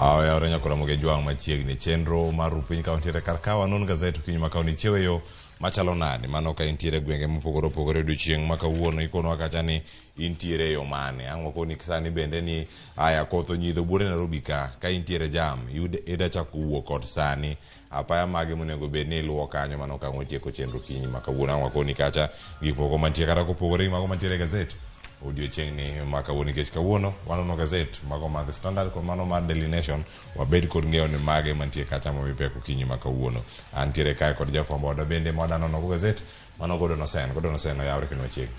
Awe orenya kora moge jwang machiegni chenro mar rupiny ka ontiere karkawa non gaset kinyi maka oni cheweyo machalo nade mano ka intiere gwenge mopogore opogore odiochieng' maka wuono ikonwa kacha ni intiere yo mane ang'o koni sani bende ni aya koth onyidho buore Nairobi ka intiere jam ida chako wuok kod sani apaya mage monego bed ni iluwo kanyo mano ka ngotieko chenro kinyi maka wuono ang'o koni kacha gik moko mantie kata kopogore gi mago mantiere gaset odiochieng' ni maka wuono nikech kawuono wanono gaset mago mag The Standard kod mano mar Daily Nation wabed kod ng'eyo ni mage mantie kacha momipeko kinyi maka wuono antiere kae kod jafwambo wada bende mwadanono gaset mano godo nosen oyawre kendo machiegni.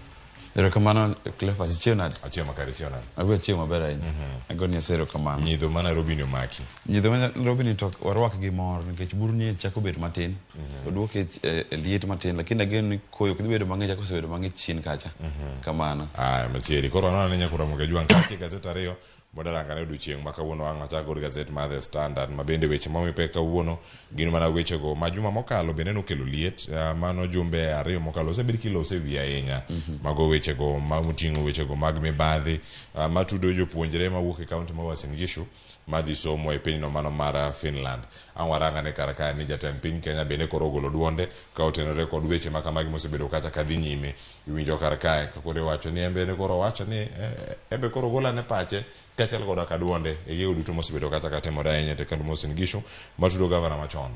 Erokamano Cleophas chieo nade? Achieo makare chieo nade? Agwe chieo maber ahinya. Agoni Nyasaye erokamano. Nyidho ma Nairobi ni omaki. Nyidho ma Nairobi ni to warwak gi mor nikech buru ni chako bet matin. Oduoke liet matin lakini ageno ni koyo kidhi bedo mang'ich chako osebedo mang'ich chien kacha. Kamano. Machieri koro anona ni nyakura moge jwang' kache gaset ariyo modaranga ne odiochieng' ma kawuono ang' achako gaset mar The Standard ma bende weche momipe kawuono gin mana wechego ma juma mokalo bende nokelo liet mano jumbe ariyo mokalo osebed kilose wi ahinya mago wechego moting'o wechego mag mibadhi matudo jopuonjre mawuok e kaunti ma Uasin Gishu madhi somo e pinyno mano mar Finland. Ang' waranga ne kar kae ni jatend piny Kenya bende koro ogolo duonde ka otenore kod weche ma kamagi mosebedo kacha kadhi nyime iwinjo kar kae ka koro iwacho ni embe ne koro wacho ni embe koro golane pache kachal koda ka duonde e gigo duto mosebedo kacha katimore ahinya te kendo Uasin Gishu matudo gavana machon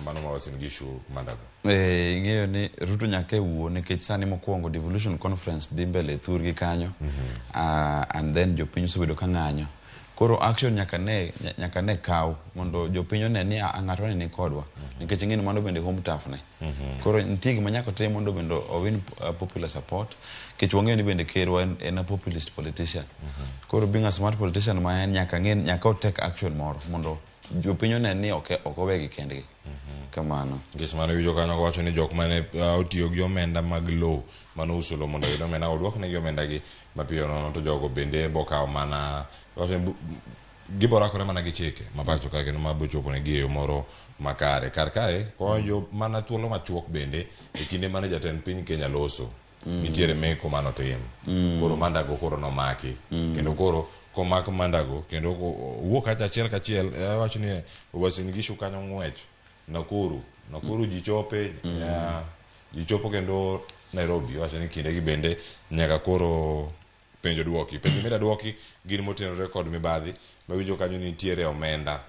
mano ma Uasin Gishu Mandago. Ing'eyo ni Ruto nyaka e wuo nikech sani mokwongo devolution conference dhi mbele thurgi kanyo and then jopiny osebedo ka ng'anyo koro action nyaka ne kaw mondo jopiny one ni ng'ato ne ni kodwa nikech ing'eni mano bende home turf ne koro nitie gima nyaka tim mondo bende owin popular support kech wang'eyo ni bende kerwa en a populist politician koro being a smart politician ma en nyaka take action moro mondo jopiny one ni ok owegi kendgi kamano nikech mano winjo kanyo kawacho ni jok mane otiyo gi omenda mag lowo mano uso lowo mondo oyud omenda oduoknegi omendagi mapiyo nono to jogo bende bokawo mana giborakore mana gi chike mapacho ka kendo mabochopo ne gi e yo moro makare kar kae konyo mana thuolo machuok bende e kinde mane jatend piny Kenya loso nitiere meko manotim koro Mandago koro nomaki kendo koro komak Mandago kendo wuok kacha achiel kachiel wacho ni Uasin Gishu kanyo ng'wech Nakuru ji chopo kendo Nairobi wacho ni kinde gi bende nyaka koro penjo mida duoki gin motenore kod mibadhi mawinjo kanyo nitiere omenda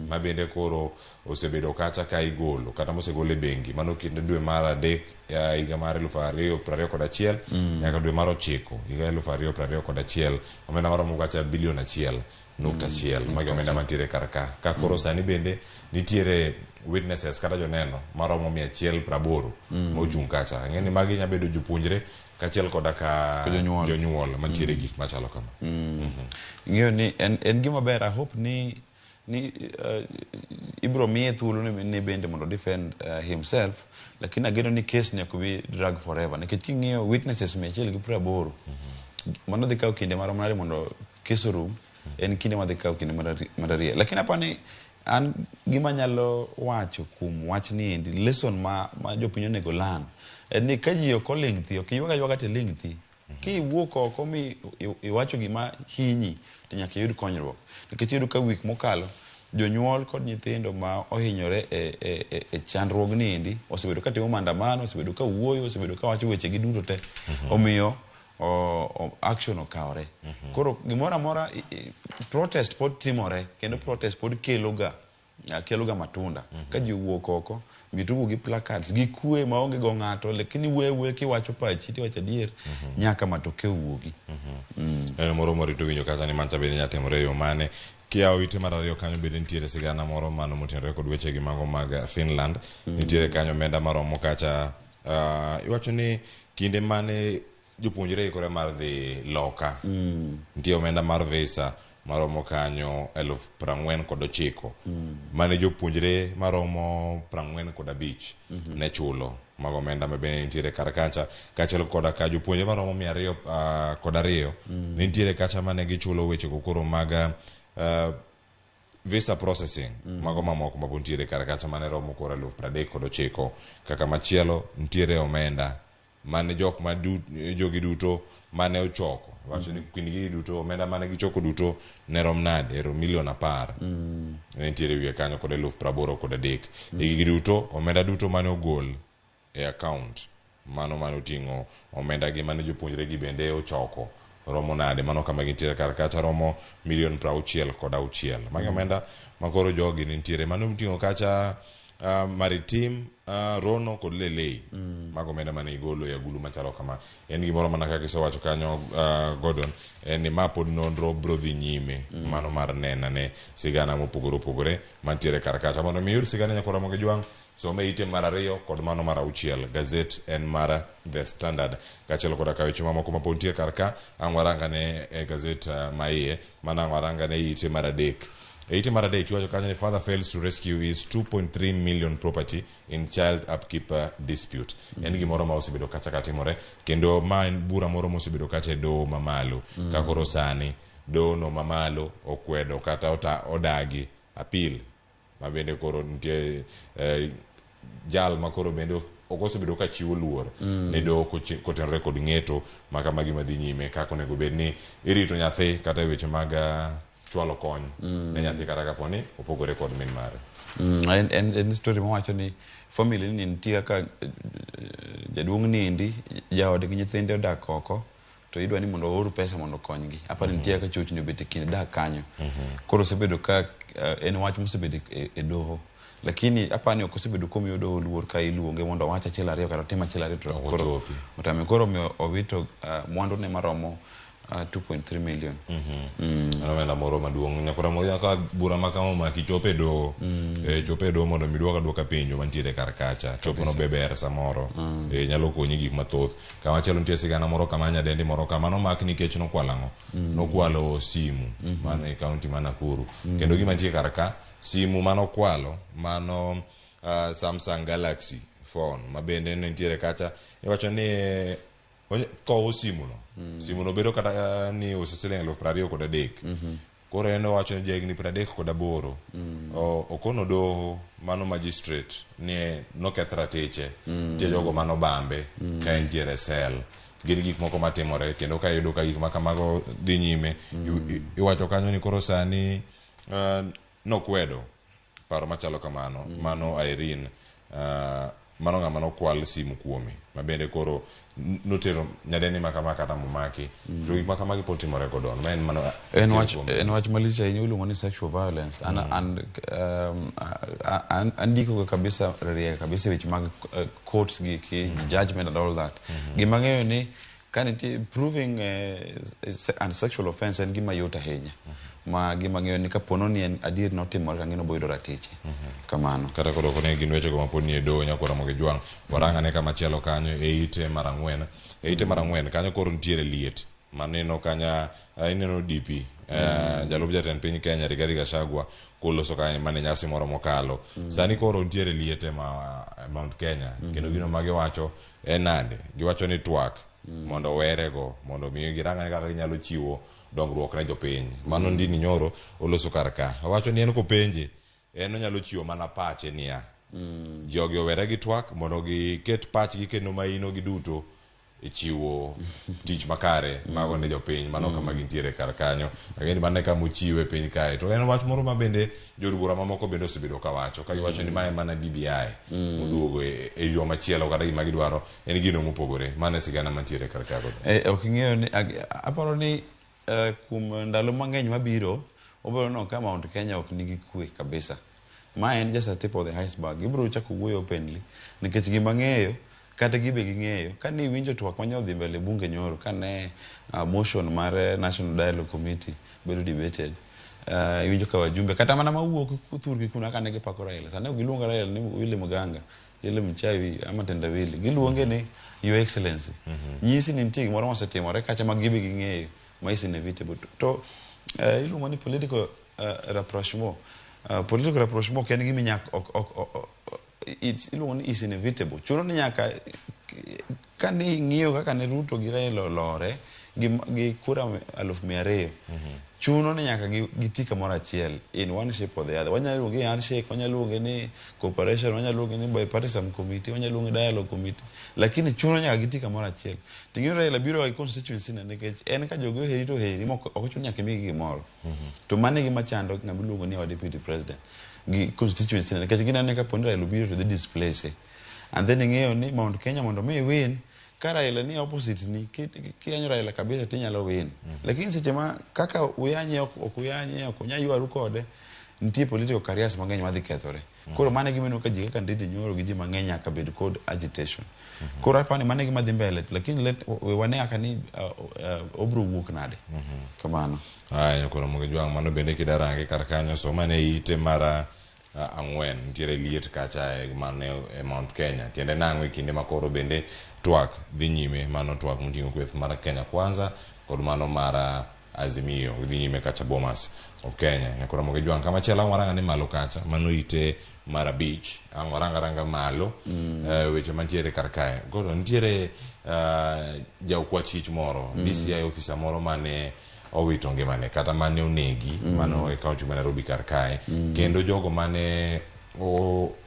ma bende koro osebedo kacha ka igolo kata mosegolo e bengi mano kinde dwe mar adek higa mar 2021 nyaka dwe mar 9 higa 2021 omenda maromo kacha bilion 1.1 magi omenda mantiere kar ka koro sani bende nitiere witnesses kata joneno maromo 180 mochung' kacha ng'eni magi nya bedo jopuonjre kachiel koda ka jonyuol mantiere gik machalo kama. Ng'eyo ni en gima ber I hope ni ibro miye thuolo ni bende mondo defend himself lakini ageno ni case ne could be drag forever nikech king'iyo witnesses 180 mano dhi kawo kinde maromo nade mondo case orum en kinde madhi kawo kinde mararie lakini apani an gima nyalo wacho kuom wach ni endi lesson ma jopiny onego learn en ni ka ji ok oling' thi ok iywaga te ling' thi kiwuok oko mi iwacho gima hinyi to nyaka yud konyruok nikech iyudo ka wik mokalo jonyuol kod nyithindo ma ohinyore e chandruogni endi osebedo ka timo maandamano osebedo ka wuoyo osebedo ka wacho wechegi duto te omiyo action okawre koro gimoro amora protest pod timore kendo protest pod keloga matunda ka ji wuok oko mitugo gi placards gi kue maonge go ng'ato lakini wewe kiwacho pachi tiwacho adier nyaka matoke wuogi en moro morito winjo kata ni mancha bende nyatimore yo mane kiawo ite mar ariyo kanyo bende nitiere sigana moro mano motenore kod wechegi mago mag Finland nitiere kanyo omenda maromo kacha iwacho ni kinde mane jopuonjre ikore mar dhi loka nitie omenda mar visa maromo kanyo 49,000 mane jopuonjre maromo 45 ne chulo mago omenda mabende nitiere kar kacha kachiel koda ka jopuonjre maromo 202 nitiere kacha mane gichulo wechego koro mag visa processing mago mamoko mabontiere kar kacha mane romo koro 39 kaka machielo nitiere omenda mane jogi duto mane ochoko wacho ni kindgi duto omenda mane gichoko duto ne rom nade ero milion 10 ne nitiere wiye kanyo kod 83,000 gigi duto omenda duto mane ogol e account mano mane oting'o omenda gi mane jopuonjre gi bende ochoko romo nade mano kama gintiere kar kacha romo milion 66 magi omenda makoro jogi nitiere mano oting'o kacha maritim rono kod lelei mago omenda mane igolo e agulu machalo kama en gimoro mana kaka isewacho kanyo Gordon en ni ma pod nonro bro dhi nyime mano mar nena ne sigana mopogore opogore mantiere kar kacha mondo mi yud sigana nyako Ramogi Jwang some ite mar 2 kod mano mar 6 gaset en mar The Standard kachelo kod kaweche mamoko mapontie kar ka angwaranga ne gaset maiye mana angwaranga ne ite mar 3 ite mar 3 kiwacho kanyo ni father fails to rescue his 2.3 million property in child upkeep dispute en gimoro ma osebedo kacha katimore kendo ma en bura moro ma osebedo kacha e doho mamalo kakoro sani doho no mamalo okwedo kata odagi appeal ma bende koro nitie jal makoro bende okosebedo ka chiwo luor ne doho kotenore kod ng'eto makamagi madhi nyime kako nego bed ni irito nyathi kata weche mag chwalo kony ne nyathi kata kaponi opogore kod min mare en story mawacho ni family ni nitie ka jaduong' nindi jaode gi nyithinde odak oko to idwa ni mondo oor pesa mondo konygi apa nitie ka chochni obet e kind dak kanyo koro osebedo ka en wach mosebedo e doho lakini apa ni okosebedo komiyo doho luor ka iluonge mondo wach achiel ariyo kata tim achiel ariyo to koro otame koro owito mwandu ne maromo 2.3 million. Ana moro maduong' nyako Ramogi ka bura makamo makichope do chope do mondo midwoka penjo mantiere kar kacha chopo no beber samoro nyalo konyi gik mathoth kama chelo nitie sigana moro kama nyadendi moro kama no mak nikech no kwalango no kwalo simu mane e county mana Nakuru kendo gima nitie kar ka simu mano kwalo mano Samsung Galaxy phone mabende nitiere kacha iwacho ni ko simu no simu no bedo kata ni usisiling 23,000 koro en wacho jegni 38 okono doho mano magistrate ni no kethra teche tie jogo mano bambe ka entiere sel gin gik moko matimore kendo ka yudo ka gik makamago dhi nyime iwacho kanyo ni koro sani no kwedo paro machalo kamano mano Irene mano ng'ama no kwal simu kuome mabende koro notero nyadeni makama kata mumaki to gik makamagi potimore godon men mano en wach malicha inyulo ni sexual violence and diko kabisa ria kabisa which mag courts gi judgment and all that gimang'eyo ni kaniti proving an sexual offense en gima yota henya ma gimang'eyo ni kapono ni en adier notimore kang'ino boyudo ratiche kamano kata koro kone gin weche go maponi e doho nyako Ramogi Jwang waranga ne kama chielo kanyo e ite mar 4 kanyo koro ntiere liet maneno kanya ineno DP jalup jatend piny Kenya Rigathi Gachagua koloso kanyo mane nyasi moro mokalo sani koro ntiere liete ma Mount Kenya kendo gino magiwacho nade giwacho ni twak mondo werego mondo miyo giranga kaka ginyalo chiwo dongruok ne jopiny mano ndini nyoro oloso kar ka wacho ni en ko penje en onyalo chiwo mana pache niya jogi owere gi twak mondo giket pachgi kendo maino giduto e chiwo tich makare mago ne jopiny mano kama gintiere kar kanyo ageni mane kama ochiwe piny kae to en wach moro ma bende jodbura mamoko bende osebedo kawacho ka giwacho ni mae mana BBI moduogo e yo machielo kata gima gidwaro en gino mopogore mane sigana mantiere kar kago ok ing'eyo ni aparo ni kum ndalo mang'eny mabiro obiro no kama Mount Kenya ok nigi kwe kabisa ma en just a tip of the iceberg ibiro chako wuoyo openly nikech gima ng'eyo kata gibe ging'eyo ka ni winjo twak manyo dhi mbele bunge nyoro kane motion mar National Dialogue Committee bedo debated winjo ka wajumbe kata mana mawuok kuthurgi kuna kane gipako Raila sane giluonga Raila ni Willy Muganga ile mchawi ama tendawili giluonge ni Your Excellency nyisi ni nitie gimoro mosetimore kacha mag gibe ging'eyo ma is inevitable to iluongo ni political rapprochement political rapprochement ken gimi nyak it's iluongo ni is inevitable chuno ni nyaka kani ng'iyo kaka ne Ruto gi Raila lore gi kura 200,000 chuno ni nyaka giti kamoro achiel in one shape or the other. Wanyalo luonge handshake, wanyalo luonge ni cooperation, wanyalo luonge ni bipartisan committee, wanyalo luonge dialogue committee, lakini chuno nyaka giti kamoro achiel. Ting'e Raila biro e constituency ne nikech en ka jogo heri to heri ok ochuno nyaka migi gimoro. To mane gima chando ng'ama iluongo ni our deputy president gi constituency ne nikech ginene ka poni Raila biro to dhi displace. And then ing'eyo ni Mount Kenya mondo mi win ka Raila ni opposite ni kiyanyo Raila kabisa tinyalo win. Lakini seche ma kaka uyanye ok uyanye ok unya ywaru kode nitie political careers mang'eny madhi kethore. Koro mane gimeno ka ji kaka Ndindi Nyoro gi ji mang'eny nyaka bed code agitation. Koro apani mane gima dhi mbele lakini wane aka ni obro wuok nade. Kamano. Aya koro mo gijwang mano bende kidarange kar kanyo so mane ite mara ang'wen ntiere liet kacha mane e Mount Kenya tiende nang'o kinde makoro bende twak dhi nyime mano twak moting'o kweth mar Kenya Kwanza kod mano mar Azimio dhi nyime kacha Bomas of Kenya nyakoro mo gijwang kama chela waranga ni malo kacha mano ite mara beach angwaranga malo weche mantiere kar kae koro ntiere jaukwatich moro DCI officer moro mane owito ngimane kata mane onegi mano e kaunti ma Nairobi kar kae kendo jogo mane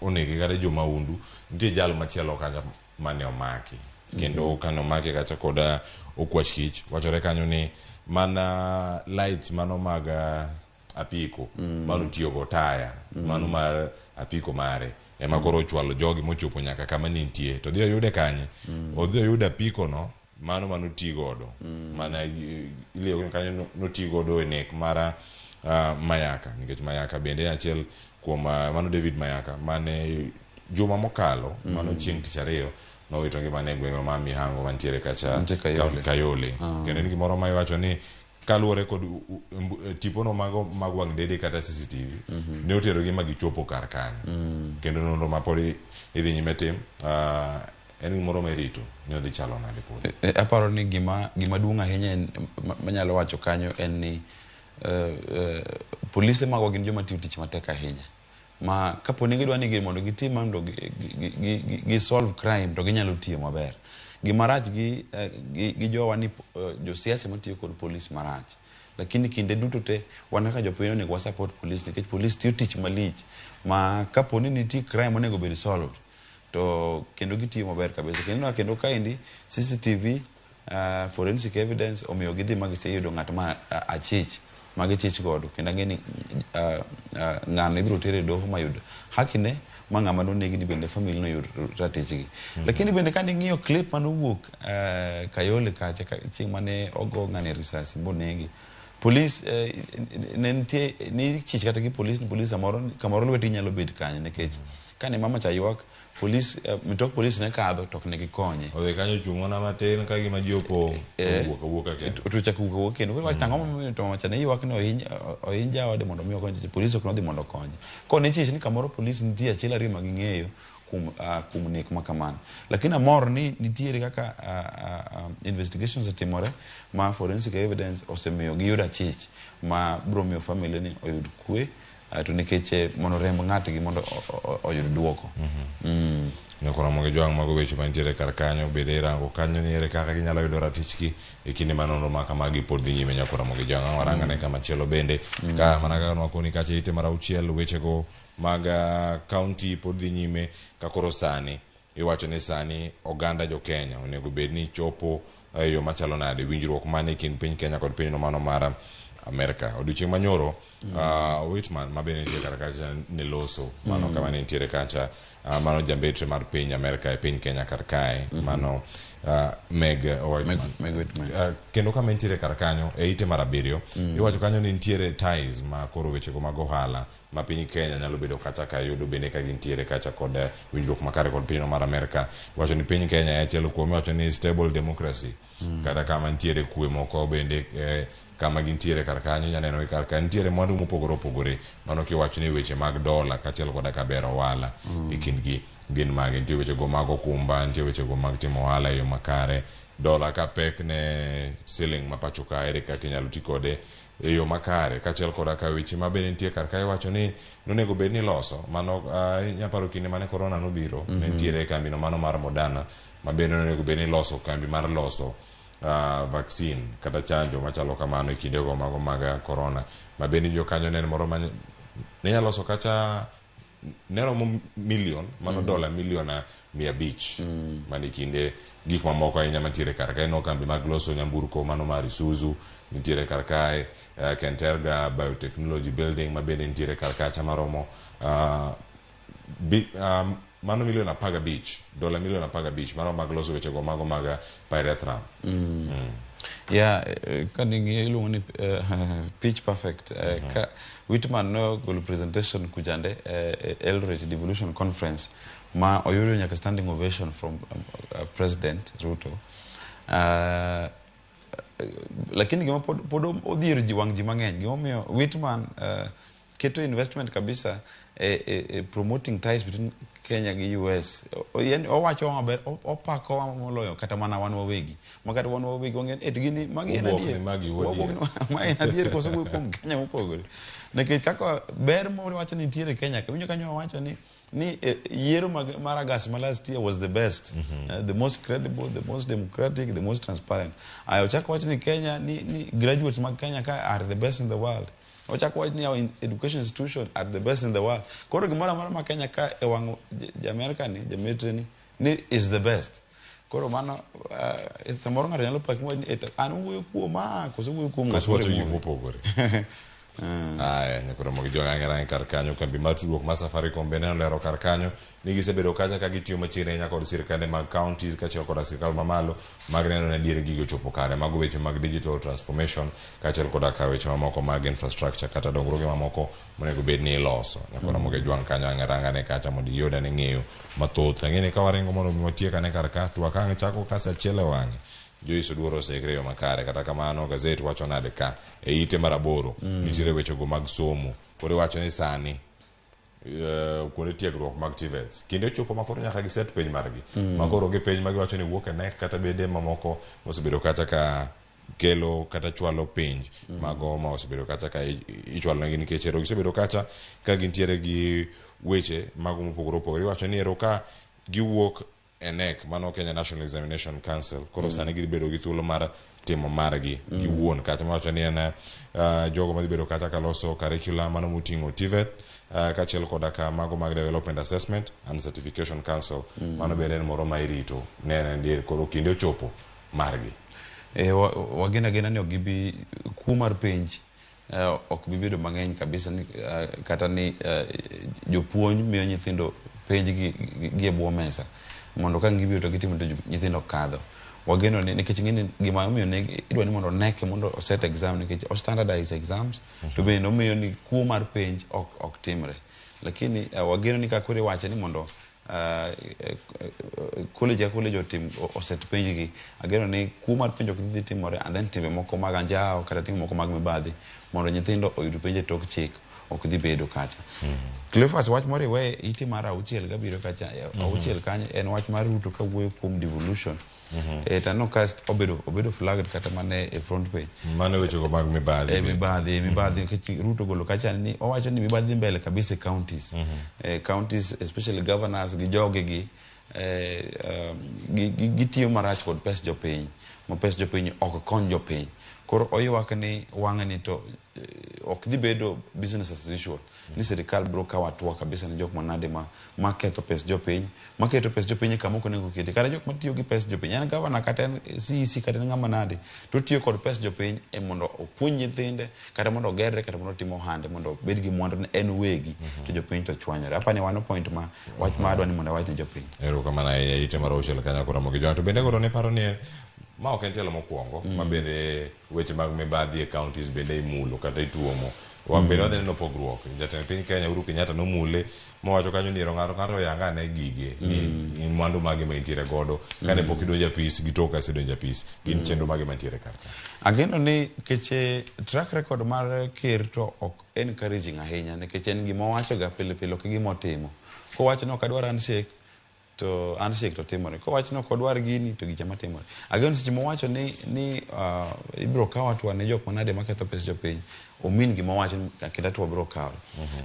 onegi kata jo maundu nitie jalo machielo kacha mane omaki kendo kano omaki kacha koda okwach kich wachore kanyo ni mana light mano mag apiko mano tiyo go taya mano mar apiko mare ema koro chwalo jogi mochopo nyaka kama nitie to dhi yude kanye odhi yude apiko no mano tigodo mana ile kanyo no tigodo e nek mara Mayaka nikech Mayaka bende achiel kuom mano David Mayaka mane juma mokalo mano chieng' tich ariyo no wito ngimane gweng'o ma Mihango mantiere kacha Kayole kendo ni gimoro ma iwacho ni kaluore kod tipono mag wang' dede kata CCTV ne otero gi magichopo kar kanyo kendo nonro ma podi idhi nyime tim en gimoro merito ne odhi chalo nade pod aparo ni gima duong' ahinya manyalo wacho kanyo en ni polise magwa gin joma tiyo tich matek ahinya ma kapo ni gidwa ni mondo gitim mondo gi solve crime to ginyalo tiyo maber. Gimarach gi jowa ni josiasa matiyo kod police marach lakini kinde duto te wan kaka jopiny onego wa support police nikech police tiyo tich malich ma kapo ni nitie crime onego bed solved to kendo gitiyo maber kabisa kendo kaendi CCTV forensic evidence omiyo gidhi magiseyudo ng'at ma achich magichich godo kendo ng'eni ng'ano ibiro tere doho mayud hakine ma ng'ama nonegi ni bende family no yud ratichgi lakini bende kani ng'iyo clip manowuok Kayole kacha chieng' mane ogo ng'ane risasi mbonegi police ne nitie ni chich kata gi police ni police kamoro lweti nyalo bet kanyo nikech kane mama cha ywak police mitok police ne kadho tok ne gikonye odhe kanyo chung'ona matin ka gima ji opo wuoka kendo otuchak wuoka kendo wach tang'o ma to mama cha ne ywak ni ohinja ode mondo mi okonye police ok nodhi mondo okonye ko ne chich ni kamoro police nitie achiel ariyo ma ging'eyo kum nek makamano lakini amor ni nitiere kaka investigations otimore ma forensic evidence osemiyo giyudo achich ma biro miyo family ni oyud kwe to nikech mondo remb ng'atgi mondo oyud duoko nyakoro mo gijwang' mago weche mantiere kar kanyo bende rango kanyo ni ere kaka ginyalo yudo ratichgi e kinde manono ma kamagi pod dhi nyime nyakoro mo gijwang' waranga ne kama chielo bende ka mana kaka nwakoni kacha ite mar auchiel wechego mag county pod dhi nyime ka koro sani iwacho ni sani oganda jo Kenya onego bed ni chopo yo machalo nade winjruok mane kind piny Kenya kod piny no mano mar Amerika odiochieng' manyoro Whitman ma bende nitie kar kacha ne loso mano kama ne nitiere kacha mano jambetre mar piny Amerika e piny Kenya kar kae mano Meg Whitman kendo kama nitiere kar kanyo e ite mar abiriyo iwacho kanyo ni nitiere ties ma koro wechego mag ohala ma piny Kenya nyalo bedo kacha ka yudo bende ka gintiere kacha kod winjruok makare kod piny mar Amerika iwacho ni piny Kenya e achiel kuom iwacho ni stable democracy kata kama nitiere kwe moko bende kama gintiere kar kanyo nyaneno kar kanyo nitiere mwandu mopogore opogore mano kiwacho ni weche mag dola kachiel koda ka bero ohala e kindgi gin magi nitie wechego mag okumba nitie wechego mag timo ohala e yo makare dola ka pek ne siling ma pacho ka ere kaka inyalo ti kode e yo makare kachiel koda ka weche ma bende nitie kar ka iwacho ni nonego bed ni loso mano nyaparo kinde mane corona nobiro ne nitiere kambi no mano mar Moderna ma bende nonego bed ni loso kambi mar loso vaccine kata chanjo machalo kamano e kinde go mago mag corona ma bende jo kanyo ne moro ma ne nyaloso kacha neromo million mano dola million 500 mani kinde gik mamoko ahinya mantiere kar kae no kambi mag loso nyamburko mano mar Isuzu nitiere kar kae Kenterga Biotechnology Building ma bende nitiere kar kacha maromo mano million 15 dola million 15 maromo mag loso weche go mago mag pyrethrum Yeah, kanigi iluongo ni pitch perfect. Whitman no golo presentation kujande Eldoret Devolution Conference ma oyudo nyaka standing ovation from President Ruto. Lakini gima podo odhiero ji wang' ji mang'eny gima omiyo Whitman keto investment kabisa promoting ties between Kenya gi US. Yani owacho maber opako moloyo kata mana wan wawegi. Makata wan wawegi ongen gini magi en adier. Ma en adier koso kuom Kenya mopogore. Nikech kaka ber mo wacho ni nitiere Kenya winjo kanyo wacho ni yiero mar August ma last year was the best, the most credible, the most democratic, the most transparent. Ayo chako wacho ni Kenya ni graduates mag Kenya ka are the best in the world. Ochako wacho ni our education institution are the best in the world. Koro gimoro amora ma Kenya ka e wang' America ni Jamaica ni is the best. Koro mano samoro ng'ato nyalo paki ni an wuoyo kuom koso wuoyo kuom ng'ato mopogore. Aya nyakoro mogi jo ng'ang'era kar kanyo kambi mar tudruok mar Safaricom bende nolero kar kanyo ni gisebedo kacha ka gitiyo machiegni ahinya kod sirkande mag counties kaachiel kod sirkal mamalo mag neno ni diere gigo chopo kare mago weche mag digital transformation kaachiel kod weche mamoko mag infrastructure kata dongruoge mamoko monego bed ni iloso. Nyakoro mogi jwang' kanyo ang'erangane kacha mondo iyuda ni ng'eyo mathoth. Ang'eni ka waringo mondo watiekane kar ka to wakang' chako kasa achiel e wang'e Joyce Oduoro osekreyo makare kata kamano gazet wacho nade ka e ite maraboro nitiere weche go mag somo koro wacho ni sani kuonde tiegruok mag TVETs kinde chopo makoro nyaka giset peny margi makoro gi peny magi wacho ni wuok e nek kata bede mamoko osebedo kacha ka kelo kata chwalo penj mago ma osebedo kacha ka ichwalo negi nikech ero gisebedo kacha ka gintiere gi weche mago mopogore opogore wacho ni ero ka giwuok ENEC mano Kenya National Examination Council koro sani gibedo gi thuolo mar timo margi giwuon kata wacho ni en jogo ma gibedo kata ka loso curriculum mano moting'o TVET kaachiel koda ka mago mag Development Assessment and Certification Council mano bende en moro ma irito ne ndier koro kinde ochopo margi wagena ni ogibi kumar penj ok bibedo mang'eny kabisa ni kata ni jopuonj miyo nyithindo penj gi e bwo mesa mondo ka ngibiro to gitimo to nyithindo kadho wageno ni nikech ngini gima omiyo ne idwa ni mondo nek mondo set exam nikech o standardize exams to be no miyo ni kuo mar penj ok timre lakini wageno ni ka kore wacha ni mondo college otim o set penj gi ageno ni kuo mar penj ok dhi timore and then timbe moko mag anjao kata timbe moko mag mibadhi mondo nyithindo oyud penj tok chik ok dhi bedo kacha Cleophas wach moro we iti mar auchiel gabiro kacha auchiel kanyo en wach mar Ruto ka wuoyo kuom devolution tano cast obedo flagged kata mane e front page mane weche go mag mibadhi Ruto golo kacha ni owacho ni mibadhi mbele kabisa counties counties especially governors gi joge gi gitiyo marach kod pes jopiny mo pes jopiny ok kon jopiny koro oywak ni wang'ani to ok dhi bedo business as usual ni serikal bro kawa tuwa kabisa ni jok manade ma ketho pes jopiny ma keto pes jopiny kama ok onego kete kata jok matiyo gi pes jopiny en governor kata en CEC kata ng'ama nade to tiyo kod pes jopiny e mondo opuonj nyithinde kata mondo ogerre kata mondo timo hande mondo bed gi mwandu en wegi to jopiny to chwanyore hapa ni one point ma wach ma adwa ni mondo wach ni jopiny ero kama na ite maro auchiel kanya koro mogi jo to bende goro ne paro ni ma ok en telo mokwongo ma bende weche mag mibadhi e counties bende imulo kata ituomo bende wadhi neno pogruok jatend piny Kenya Uhuru Kenyatta nomule mowacho kanyo ni ng'ato yanga ne gige ni mwandu mage ma intiere godo kane pok idonjo apis gi tok asedonjo apis gin chenro mage mantiere kar ka ageno ni keche track record mar ker to ok encouraging ahinya nikech en gima owacho ga pile ok gima otimo kowacho no kadwar handshake to timore kowacho no kodwar gini to gicha matimore ageno seche mowacho ni ibro kawa to ne jok manade maketho pes jopiny omin gima wacho kenda to bro kawa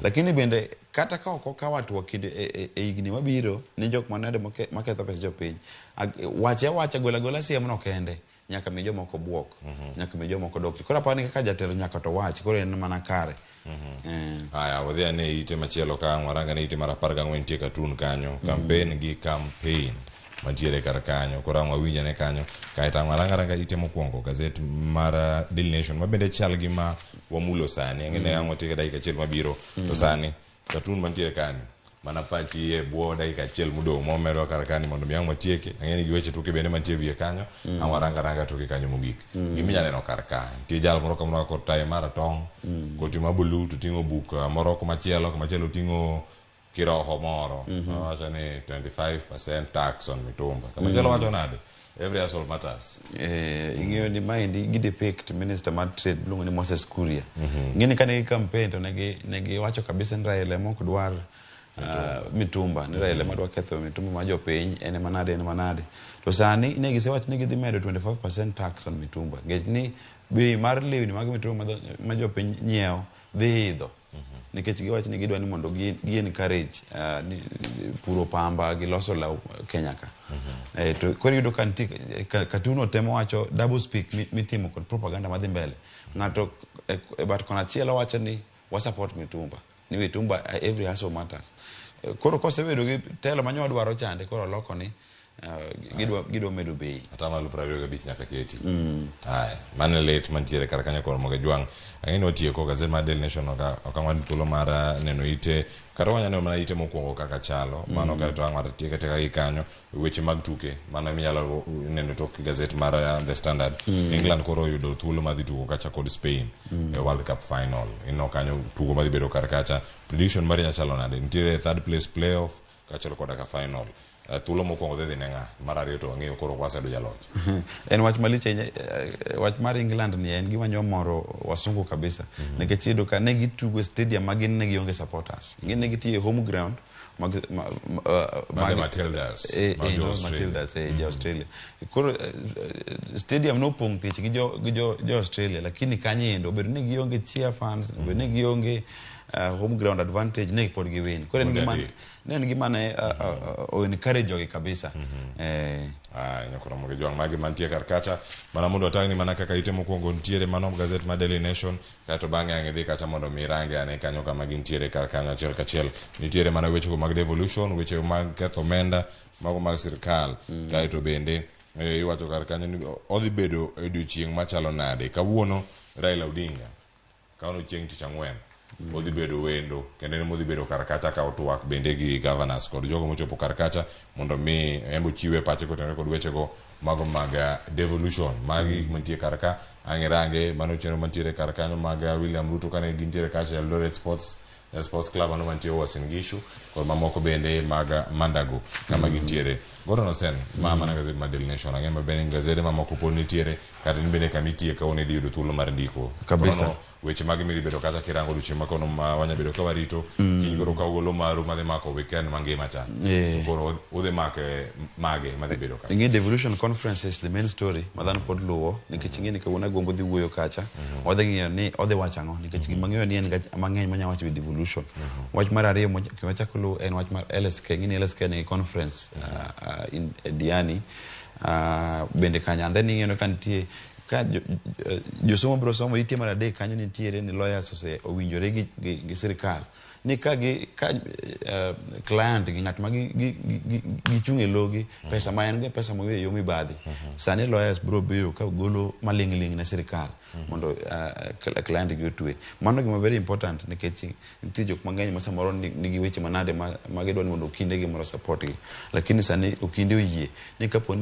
lakini bende kata ka ok kawa to kinde e igni mabiro ni jok manade maketho pes jopiny wacha gola siem no kende nyaka mi jomoko buok nyaka mi jomoko dok koro apani kaka jatelo nyaka to wach koro en mana kare aya wadhi ane ite machielo ka waranga ne ite mar 14 tie katun kanyo campaign gi campaign mantiere kar kanyo koro ang' wawinja ne kanyo kaeto ang' waranga ite mokwongo gazet mar Daily Nation ma bende chal gi ma wamulo sani ang'ene ang' watieke dakika achiel mabiro to sani katun mantiere kanyo mana pachi e bwo dakika achiel mudong' momedo kar kanyo mondo mi ang' watieke ang'eni gi weche tuke bende mantie wiye kanyo ang' waranga toke kanyo mogik giminya neno kar ka nitie jal moro kamoro kod taye maratong' koti ma blue to ting'o buk moro komachielo ting'o kiroho moro wacho ni 25% tax on mitumba kamachielo wacho nade every household matters ing'eyo ni maendi gidepict minister mar trade luongo ni Moses Kuria ng'eni kane gi campaign to negi wacho kabisa ni Raila mok dwar mitumba ni Raila madwa ketho mitumba ma jopiny en manade to sani ne gisewacho ni gidhi medo 25% tax on mitumba nikech ni bei mar lewni mag mitumba ma jopiny nyiewo dhi idho nikech giwacho ni gidwa ni mondo gi encourage puro pamba gi loso law Kenya ka to koro yudo katuno temo wacho double speak mitimo kod propaganda madhi mbele ng'ato but kona chielo wacho ni wa support mitumba ni mitumba every household matters koro kosebedo gi telo manyo dwaro chande koro loko ni gidwa medo bei atamalo 25 nyaka keti haya mane late mantiere kar kanyo kor moge jwang' ang'eni watieko gazet mar Daily Nation okang'wad thuolo mar neno ite kata wanyano mana ite mokwongo kaka chalo mano kaeto ang' watieke teka gi kanyo weche mag tuke mano minyalo neno tok gazet mar The Standard England koro oyudo thuolo madhi tugo kacha kod Spain e World Cup final ino kanyo tugo madhi bedo kar kacha prediction mari nyachalo nade nitiere third place playoff kachalo koda ka final thuolo mokwongo dhi nenga mar ariyo to ang'eyo koro wasedo jaloch en wach malich wach mar England ni en gima nyomoro wasungu kabisa nikech iyudo ka ne gitugo stadium ma gin ne gionge supporters gin ne gitie home ground mag Matildas ja Australia koro stadium no pong tich gi jo Australia lakini kanye endo obedo ne gionge cheer fans obedo ne gionge home ground advantage ne pod giwin koro en gima ne o encourage jogi kabisa nyakora moge jwang' magi mantie kar kacha mana mondo otang'ni mana kaka ite mokwongo ntiere mano gazet mar Daily Nation kaeto bang'e ang' idhi kacha mondo mirange ane kanyo kama gintiere kar kanyo achiel kachiel nitiere mana wechego mag devolution weche mag ketho omenda mago mag sirkal kaeto bende iwacho kar kanyo ni odhi bedo odiochieng' machalo nade kawuono Raila Odinga kawono chieng' tich ang'wen odhi bedo wendo kendo en modhi bedo kar kacha ka otwak bende gi governors kod jogo mochopo kar kacha mondo mi embo chiwe pache kotenore kod wechego mago mag devolution magi mantie kar ka ang'erange mano chenro mantiere kar kanyo mag William Ruto kane gintiere kacha Eldoret Sports Club ano mantie Uasin Gishu kod mamoko bende mag Mandago kama gintiere Gordon Sen mama na gazet mar Daily Nation ang'e mabende gazede mamoko pod nitiere kata ni bende kamitie ka one yudo thuolo mar ndiko kabisa weche mag midhi bedo kata kirango duche makono ma wanya bedo ka warito kiny koro ka ugolo maru madhi mako weekend mangima cha koro udhi make mage madhi bedo ka ing'e devolution conference is the main story madhano pod luwo nikech ing'e ni kawuono agombo dhi wuoyo kacha odhi ng'iyo ni odhi wacho ang'o nikech gimang'eyo ni en mang'eny manya wacho devolution wach mar ariyo wachako luwo en wach mar LSK ng'e LSK ni conference in Diani bende kanya and then ing'e ka nitie ka josomo biro somo itie mar adek kanyo nitiere ni lawyers owinjore gi sirkal ni ka client gi ng'at ma gichung' e logi pesa ma en go pesa mo yo mibadhi sani lawyers biro biro ka golo maling'ling ne sirkal mondo client gi otwe mano gima very important nikech nitie jok mang'eny ma samoro nigi weche manade ma gidwa ni mondo okinde gi mondo support gi lakini sani okinde oyie ni kapo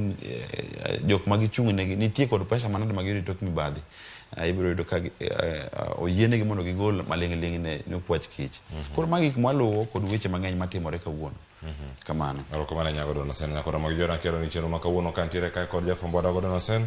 jok ma gichung' ne nitie kod pesa manade ma giyudo tok mibadhi ibiro yudo ka oyienegi mondo gigol maling'ling ne okwach kich koro magi maluwo kod weche mang'eny matimore kawuono kamano kamano nyago Gordon Sen nyakora mag jora kero ni chenro ma kawuono kantiere ka kod jafwambo Gordon Sen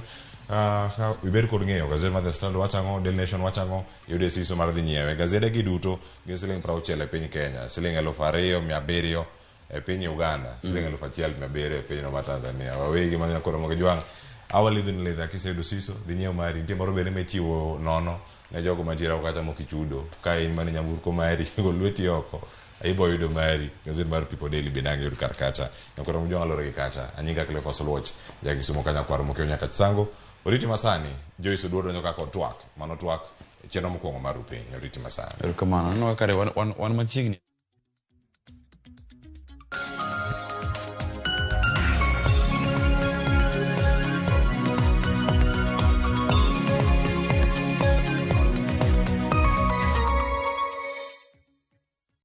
ibed kod ng'eyo gazet mar The Standard wachang'o Daily Nation wachang'o yude siso mar dhi nyiewe gazede gi duto gin siling 60 e piny Kenya siling 2,700 e piny Uganda siling 1,700 e piny ma Tanzania wawegi ma nyakora mag jwang' awali dhin ledha kiseyudo siso dhi nyiewo mari nitie moro bende mechiwo nono ne jogo mantiere kata mokichudo ka in mane nyamburko mari gol lweti oko ibo yudo mari gazet mar People Daily binange yud kar kacha nyakora mjong alore gi kacha anyinga Cleophas Oloch jagi sumo kanya kwaro mokeo nyaka tsango oriti masani Joyce Oduor donjo kaka twak mano twak chenro mokwongo mar piny oriti masani Erokamano, aneno kare wan machiegni